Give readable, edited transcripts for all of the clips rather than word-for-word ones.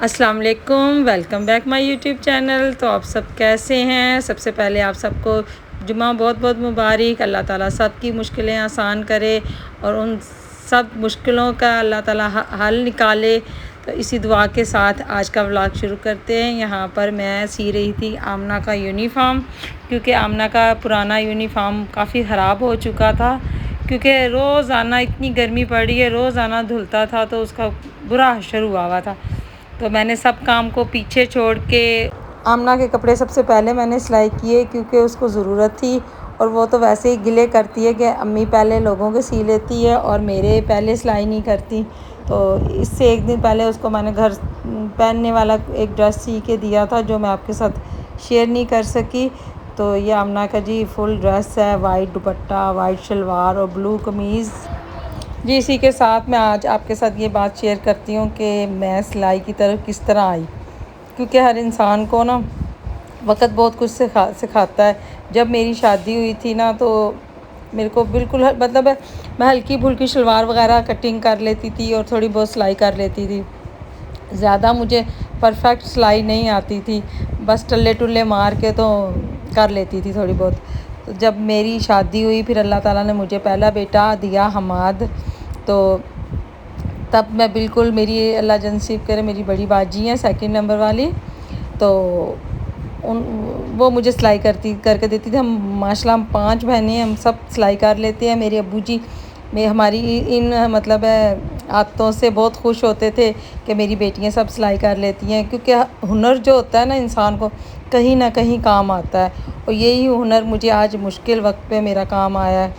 السلام علیکم، welcome back my YouTube channel. تو آپ سب کیسے ہیں؟ سب سے پہلے آپ سب کو جمعہ بہت بہت مبارک۔ اللہ تعالیٰ سب کی مشکلیں آسان کرے اور ان سب مشکلوں کا اللہ تعالیٰ حل نکالے۔ تو اسی دعا کے ساتھ آج کا ولاگ شروع کرتے ہیں۔ یہاں پر میں سی رہی تھی آمنہ کا یونیفارم، کیونکہ آمنہ کا پرانا یونیفارم کافی خراب ہو چکا تھا، کیونکہ روزانہ اتنی گرمی پڑ رہی ہے، روزانہ دھلتا تھا تو اس کا برا حشر ہوا تھا۔ تو میں نے سب کام کو پیچھے چھوڑ کے آمنہ کے کپڑے سب سے پہلے میں نے سلائی کیے، کیونکہ اس کو ضرورت تھی، اور وہ تو ویسے ہی گلے کرتی ہے کہ امی پہلے لوگوں کے سی لیتی ہے اور میرے پہلے سلائی نہیں کرتی۔ تو اس سے ایک دن پہلے اس کو میں نے گھر پہننے والا ایک ڈریس سی کے دیا تھا، جو میں آپ کے ساتھ شیئر نہیں کر سکی۔ تو یہ آمنہ کا جی فل ڈریس ہے، وائٹ دوپٹہ، وائٹ شلوار اور بلو قمیض۔ جی اسی کے ساتھ میں آج آپ کے ساتھ یہ بات شیئر کرتی ہوں کہ میں سلائی کی طرف کس طرح آئی، کیونکہ ہر انسان کو نا وقت بہت کچھ سکھاتا ہے۔ جب میری شادی ہوئی تھی نا، تو میرے کو بالکل مطلب میں ہلکی پھلکی شلوار وغیرہ کٹنگ کر لیتی تھی اور تھوڑی بہت سلائی کر لیتی تھی، زیادہ مجھے پرفیکٹ سلائی نہیں آتی تھی، بس ٹلے ٹلے مار کے تو کر لیتی تھی تھوڑی بہت۔ تو جب میری شادی ہوئی، پھر اللہ تعالیٰ نے مجھے پہلا بیٹا دیا حماد، تو تب میں بالکل، میری اللہ جنصیب کرے، میری بڑی باجی ہیں سیکنڈ نمبر والی، تو وہ مجھے سلائی کر کے دیتی تھی۔ ہم ماشاء اللہ ہم 5 بہنیں ہیں، ہم سب سلائی کر لیتے ہیں۔ میرے ابو جی ہماری ان مطلب عادتوں سے بہت خوش ہوتے تھے کہ میری بیٹیاں سب سلائی کر لیتی ہیں، کیونکہ ہنر جو ہوتا ہے نا انسان کو کہیں نہ کہیں کام آتا ہے، اور یہی ہنر مجھے آج مشکل وقت پہ میرا کام آیا ہے۔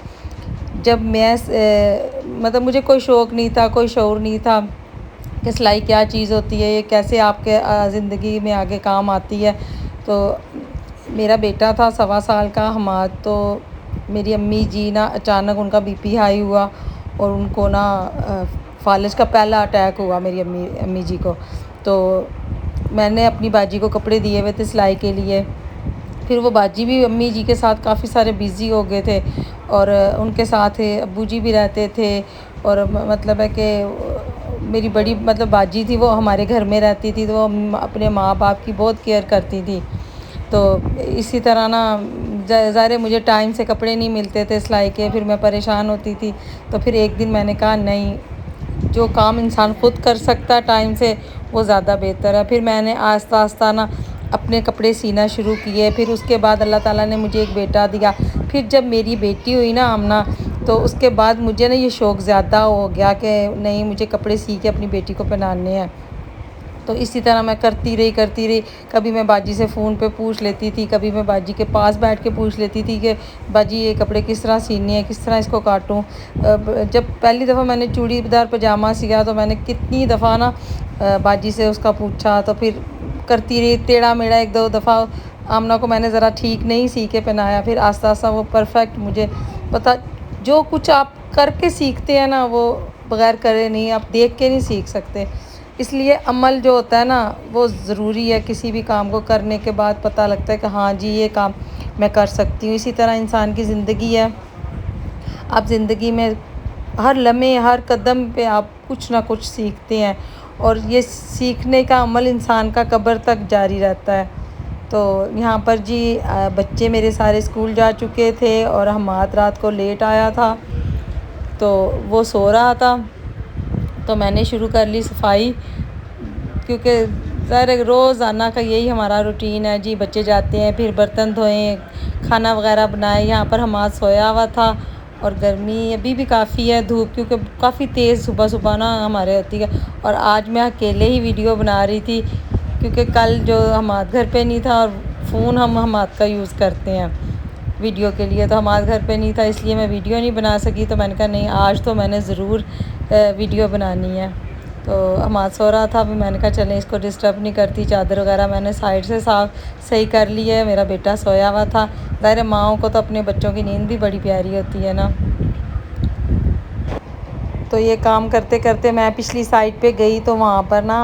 جب میں مطلب مجھے کوئی شوق نہیں تھا، کوئی شعور نہیں تھا کہ سلائی کیا چیز ہوتی ہے، یہ کیسے آپ کے زندگی میں آگے کام آتی ہے۔ تو میرا بیٹا تھا 1.25 سال کا حماد، تو میری امی جی نا اچانک ان کا بی پی ہائی ہوا اور ان کو نا فالج کا پہلا اٹیک ہوا میری امی جی کو۔ تو میں نے اپنی باجی کو کپڑے دیے ہوئے تھے سلائی کے لیے، پھر وہ باجی بھی امی جی کے ساتھ کافی سارے بیزی ہو گئے تھے، اور ان کے ساتھ ابو جی بھی رہتے تھے، اور مطلب ہے کہ میری بڑی مطلب باجی تھی، وہ ہمارے گھر میں رہتی تھی، تو وہ اپنے ماں باپ کی بہت کیئر کرتی تھی۔ تو اسی طرح نا ظاہر مجھے ٹائم سے کپڑے نہیں ملتے تھے سلائی کے، پھر میں پریشان ہوتی تھی۔ تو پھر ایک دن میں نے کہا نہیں، جو کام انسان خود کر سکتا ہے ٹائم سے، وہ زیادہ بہتر ہے۔ پھر میں نے آہستہ آہستہ نا اپنے کپڑے سینا شروع کیے۔ پھر اس کے بعد اللہ تعالیٰ نے مجھے ایک بیٹا دیا۔ پھر جب میری بیٹی ہوئی نا آمنہ، تو اس کے بعد مجھے نا یہ شوق زیادہ ہو گیا کہ نہیں، مجھے کپڑے سی کے اپنی بیٹی کو پہنانے ہیں۔ تو اسی طرح میں کرتی رہی۔ کبھی میں باجی سے فون پہ پوچھ لیتی تھی، کبھی میں باجی کے پاس بیٹھ کے پوچھ لیتی تھی کہ باجی یہ کپڑے کس طرح سینے ہیں، کس طرح اس کو کاٹوں۔ جب پہلی دفعہ میں نے چوڑی دار پاجامہ سیا، تو میں نے کتنی دفعہ نا باجی سے اس کا پوچھا، تو پھر کرتی رہی، ٹیڑھا میڑھا 1-2 دفعہ آمنہ کو میں نے ذرا ٹھیک نہیں سی کے پہنایا، پھر آہستہ آہستہ وہ پرفیکٹ مجھے پتا۔ جو کچھ آپ کر کے سیکھتے ہیں نا، وہ بغیر کرے نہیں، آپ دیکھ کے نہیں سیکھ سکتے۔ اس لیے عمل جو ہوتا ہے نا وہ ضروری ہے، کسی بھی کام کو کرنے کے بعد پتہ لگتا ہے کہ ہاں جی یہ کام میں کر سکتی ہوں۔ اسی طرح انسان کی زندگی ہے، آپ زندگی میں ہر لمحے ہر قدم پہ آپ کچھ نہ کچھ سیکھتے ہیں، اور یہ سیکھنے کا عمل انسان کا قبر تک جاری رہتا ہے۔ تو یہاں پر جی بچے میرے سارے اسکول جا چکے تھے، اور حماد رات کو لیٹ آیا تھا، تو وہ سو رہا تھا، تو میں نے شروع کر لی صفائی، کیونکہ ظاہر روزانہ کا یہی ہمارا روٹین ہے جی، بچے جاتے ہیں پھر برتن دھوئیں، کھانا وغیرہ بنائیں۔ یہاں پر حماد سویا ہوا تھا، اور گرمی ابھی بھی کافی ہے، دھوپ کیونکہ کافی تیز صبح نا ہمارے ہوتی ہے، اور آج میں اکیلے ہی ویڈیو بنا رہی تھی، کیونکہ کل جو حماد گھر پہ نہیں تھا، اور فون ہم حماد کا یوز کرتے ہیں ویڈیو کے لیے، تو حماد گھر پہ نہیں تھا، اس لیے میں ویڈیو نہیں بنا سکی۔ تو میں نے کہا نہیں، آج تو میں نے ضرور ویڈیو بنانی ہے۔ تو حماد سو رہا تھا، میں نے کہا چلیں اس کو ڈسٹرب نہیں کرتی، چادر وغیرہ میں نے سائڈ سے صحیح کر لی ہے۔ میرا بیٹا سویا ہوا تھا، ظاہر ماؤں کو تو اپنے بچوں کی نیند بھی بڑی پیاری ہوتی ہے نا۔ تو یہ کام کرتے کرتے میں پچھلی سائڈ پہ گئی، تو وہاں پر نا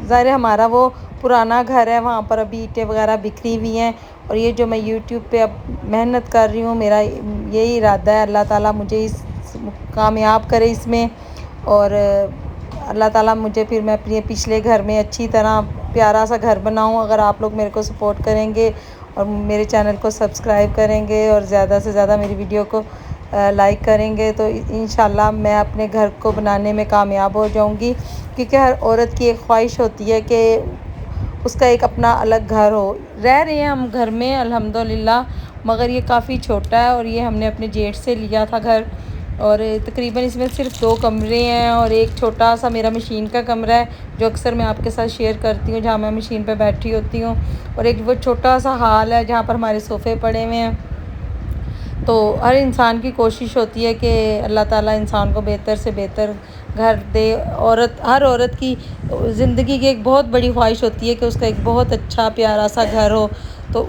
ظاہر ہمارا وہ پرانا گھر ہے، وہاں پر ابھی اینٹیں وغیرہ بکھری ہوئی ہیں، اور یہ جو میں یوٹیوب پہ اب محنت کر رہی ہوں، میرا یہی ارادہ ہے اللہ تعالیٰ مجھے کامیاب کرے اس میں، اور اللہ تعالیٰ مجھے پھر میں اپنے پچھلے گھر میں اچھی طرح پیارا سا گھر بناؤں. اگر آپ لوگ میرے کو سپورٹ کریں گے اور میرے چینل کو سبسکرائب کریں گے اور زیادہ سے زیادہ میری ویڈیو کو لائک کریں گے تو انشاءاللہ میں اپنے گھر کو بنانے میں کامیاب ہو جاؤں گی. کیونکہ ہر عورت کی ایک خواہش ہوتی ہے کہ اس کا ایک اپنا الگ گھر ہو. رہ رہے ہیں ہم گھر میں الحمدللہ، مگر یہ کافی چھوٹا ہے اور یہ ہم نے اپنے جیٹ سے لیا تھا گھر، اور تقریباً اس میں صرف 2 کمرے ہیں اور ایک چھوٹا سا میرا مشین کا کمرہ ہے جو اکثر میں آپ کے ساتھ شیئر کرتی ہوں، جہاں میں مشین پہ بیٹھی ہوتی ہوں، اور ایک وہ چھوٹا سا ہال ہے جہاں پر ہمارے صوفے پڑے ہوئے ہیں. تو ہر انسان کی کوشش ہوتی ہے کہ اللہ تعالیٰ انسان کو بہتر سے بہتر گھر دے. ہر عورت کی زندگی کی ایک بہت بڑی خواہش ہوتی ہے کہ اس کا ایک بہت اچھا پیارا سا گھر ہو. تو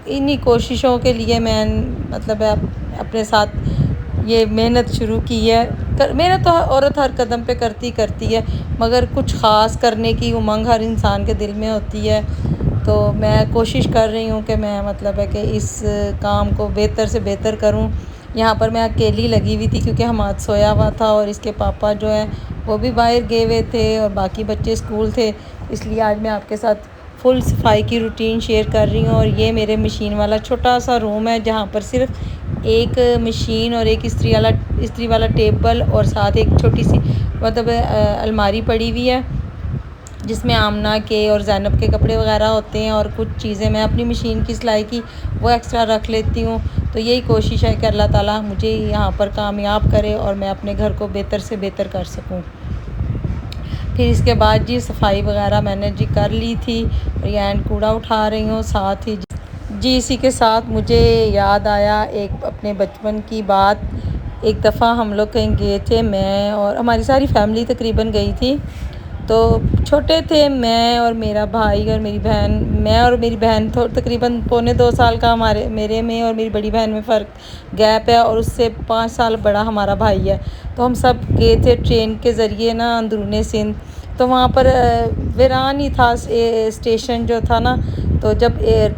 انہی کوششوں کے لیے میں مطلب اپنے ساتھ یہ محنت شروع کی ہے. محنت تو عورت ہر قدم پہ کرتی ہے، مگر کچھ خاص کرنے کی امنگ ہر انسان کے دل میں ہوتی ہے. تو میں کوشش کر رہی ہوں کہ میں مطلب ہے کہ اس کام کو بہتر سے بہتر کروں. یہاں پر میں اکیلی لگی ہوئی تھی کیونکہ حماد سویا ہوا تھا اور اس کے پاپا جو ہیں وہ بھی باہر گئے ہوئے تھے اور باقی بچے اسکول تھے، اس لیے آج میں آپ کے ساتھ فل صفائی کی روٹین شیئر کر رہی ہوں. اور یہ میرے مشین والا چھوٹا سا روم ہے جہاں پر صرف ایک مشین اور ایک استری والا ٹیبل اور ساتھ ایک چھوٹی سی مطلب الماری پڑی ہوئی ہے جس میں آمنہ کے اور زینب کے کپڑے وغیرہ ہوتے ہیں، اور کچھ چیزیں میں اپنی مشین کی سلائی کی وہ ایکسٹرا رکھ لیتی ہوں. تو یہی کوشش ہے کہ اللہ تعالیٰ مجھے یہاں پر کامیاب کرے اور میں اپنے گھر کو بہتر سے بہتر کر سکوں. پھر اس کے بعد صفائی وغیرہ میں نے کر لی تھی اور یہ اینڈ کوڑا اٹھا رہی ہوں. ساتھ ہی اسی کے ساتھ مجھے یاد آیا ایک اپنے بچپن کی بات. ایک دفعہ ہم لوگ کہیں گئے تھے، میں اور ہماری ساری فیملی تقریباً گئی تھی. تو چھوٹے تھے، میں اور میرا بھائی اور میری بہن، میں اور میری بہن تقریباً 1.25 سال کا میرے میں اور میری بڑی بہن میں گیپ ہے، اور اس سے 5 سال بڑا ہمارا بھائی ہے. تو ہم سب گئے تھے ٹرین کے ذریعے اندرون سندھ. تو وہاں پر ویران ہی تھا اسٹیشن جو تھا تو جب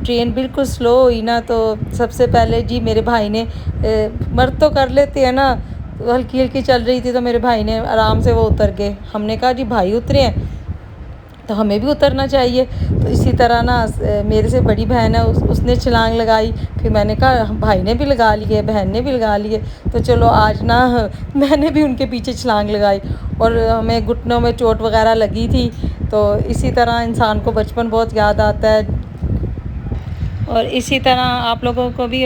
ٹرین بالکل سلو ہوئی تو سب سے پہلے میرے بھائی نے، مرد تو کر لیتے ہیں ہلکی ہلکی چل رہی تھی تو میرے بھائی نے آرام سے وہ اتر گئے. ہم نے کہا بھائی اترے ہیں تو ہمیں بھی اترنا چاہیے. تو اسی طرح میرے سے بڑی بہن ہے، اس نے چھلانگ لگائی. پھر میں نے کہا بھائی نے بھی لگا لیے، بہن نے بھی لگا لیے، تو چلو آج میں نے بھی ان کے پیچھے چھلانگ لگائی اور ہمیں گھٹنوں میں چوٹ وغیرہ لگی تھی. تو اسی طرح انسان کو بچپن بہت یاد آتا ہے. اور اسی طرح آپ لوگوں کو بھی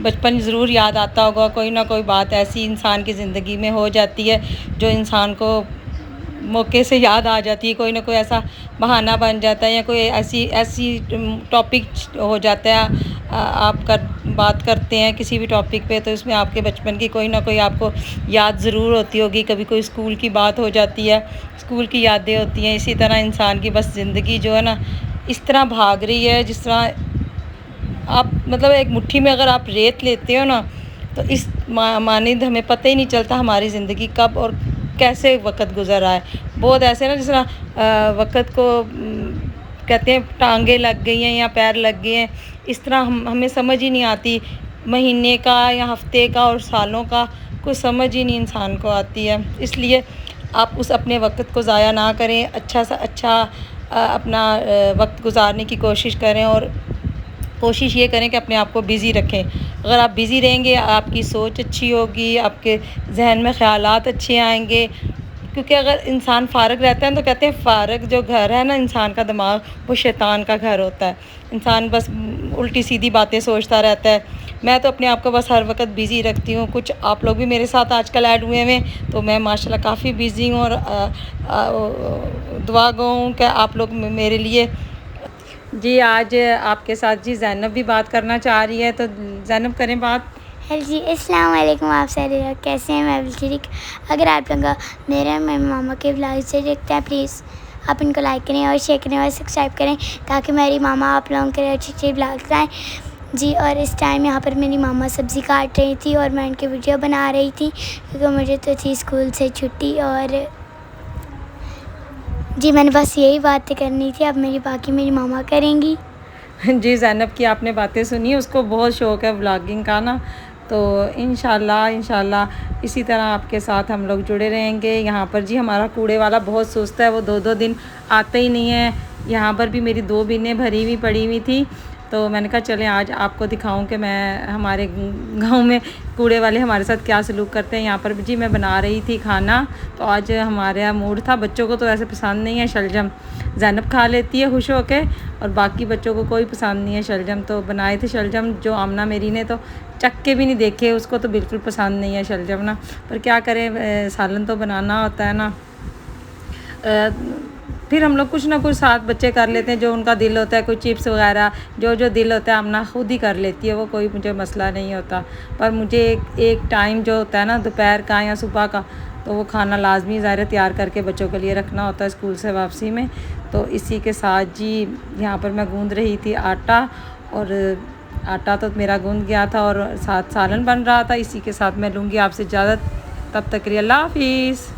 بچپن ضرور یاد آتا ہوگا. کوئی نہ کوئی بات ایسی انسان کی زندگی میں ہو جاتی ہے جو انسان کو موقع سے یاد آ جاتی ہے. کوئی نہ کوئی ایسا بہانہ بن جاتا ہے یا کوئی ایسی ٹاپک ہو جاتا ہے، آپ بات کرتے ہیں کسی بھی ٹاپک پہ تو اس میں آپ کے بچپن کی کوئی نہ کوئی آپ کو یاد ضرور ہوتی ہوگی. کبھی کوئی اسکول کی بات ہو جاتی ہے، اسکول کی یادیں ہوتی ہیں. اسی طرح انسان کی بس زندگی جو ہے اس طرح بھاگ رہی ہے جس طرح آپ مطلب ایک مٹھی میں اگر آپ ریت لیتے ہو تو اس مانند ہمیں پتہ ہی نہیں چلتا ہماری زندگی کب اور کیسے وقت گزر رہا ہے. بہت ایسے جس طرح وقت کو کہتے ہیں ٹانگیں لگ گئی ہیں یا پیر لگ گئے ہیں، اس طرح ہمیں سمجھ ہی نہیں آتی مہینے کا یا ہفتے کا اور سالوں کا کوئی سمجھ ہی نہیں انسان کو آتی ہے. اس لیے آپ اپنے وقت کو ضائع نہ کریں، اچھا سا اچھا اپنا وقت گزارنے کی کوشش کریں اور کوشش یہ کریں کہ اپنے آپ کو بزی رکھیں. اگر آپ بزی رہیں گے آپ کی سوچ اچھی ہوگی، آپ کے ذہن میں خیالات اچھے آئیں گے. کیونکہ اگر انسان فارغ رہتا ہے تو کہتے ہیں فارغ جو گھر ہے انسان کا دماغ وہ شیطان کا گھر ہوتا ہے. انسان بس الٹی سیدھی باتیں سوچتا رہتا ہے. میں تو اپنے آپ کو بس ہر وقت بزی رکھتی ہوں. کچھ آپ لوگ بھی میرے ساتھ آج کل ایڈ ہوئے ہیں تو میں ماشاءاللہ کافی بزی ہوں اور دعا گو ہوں کہ آپ لوگ میرے لیے. آج آپ کے ساتھ زینب بھی بات کرنا چاہ رہی ہے، تو زینب کریں بات. السلام علیکم. آپ سارے لوگ کیسے ہیں؟ میں بالکل ٹھیک. اگر آپ لوگ میرے ماما کے بلاگ سے دیکھتے ہیں پلیز آپ ان کو لائک کریں اور شیئر کریں اور سبسکرائب کریں تاکہ میری ماما آپ لوگوں کے لیے اچھی اچھی بلاگز آئیں. اور اس ٹائم یہاں پر میری ماما سبزی کاٹ رہی تھی اور میں ان کی ویڈیو بنا رہی تھی کیونکہ مجھے تو تھی اسکول سے چھٹی. اور میں نے بس یہی باتیں کرنی تھی. اب باقی میری ماما کریں گی. زینب کی آپ نے باتیں سنی، اس کو بہت شوق ہے ولاگنگ کا تو انشاءاللہ اسی طرح آپ کے ساتھ ہم لوگ جڑے رہیں گے۔ یہاں پر جی ہمارا کوڑے والا بہت سست ہے، وہ 2 دن آتے ہی نہیں ہے۔ یہاں پر بھی میری 2 بینیں بھری ہوئی پڑی ہوئی تھی، تو میں نے کہا چلیں آج آپ کو دکھاؤں کہ میں ہمارے گاؤں میں کوڑے والے ہمارے ساتھ کیا سلوک کرتے ہیں۔ یہاں پر جی میں بنا رہی تھی کھانا، تو آج ہمارا موڈ تھا، بچوں کو تو ایسے پسند نہیں ہے شلجم، زینب کھا لیتی ہے خوش ہو کے، اور باقی بچوں کو کوئی پسند نہیں ہے شلجم۔ تو بنائے تھے شلجم، جو آمنہ میری نے تو چک کے بھی نہیں دیکھے، اس کو تو بالکل پسند نہیں ہے شلجم نا، پر کیا کریں، سالن تو بنانا ہوتا ہے نا۔ پھر ہم لوگ کچھ نہ کچھ ساتھ بچے کر لیتے ہیں، جو ان کا دل ہوتا ہے، کوئی چپس وغیرہ جو دل ہوتا ہے آمنہ خود ہی کر لیتی ہے، وہ کوئی مجھے مسئلہ نہیں ہوتا۔ پر مجھے ایک ٹائم جو ہوتا ہے نا دوپہر کا یا صبح کا، تو وہ کھانا لازمی ظاہر تیار کر کے بچوں کے لیے رکھنا ہوتا ہے اسکول سے واپسی میں۔ تو اسی کے ساتھ جی یہاں پر میں گوندھ رہی تھی آٹا، اور آٹا تو میرا گوندھ گیا تھا اور ساتھ سالن بن رہا تھا۔ اسی کے ساتھ میں لوں گی آپ سے اجازت، تب تک کے لیے اللہ حافظ۔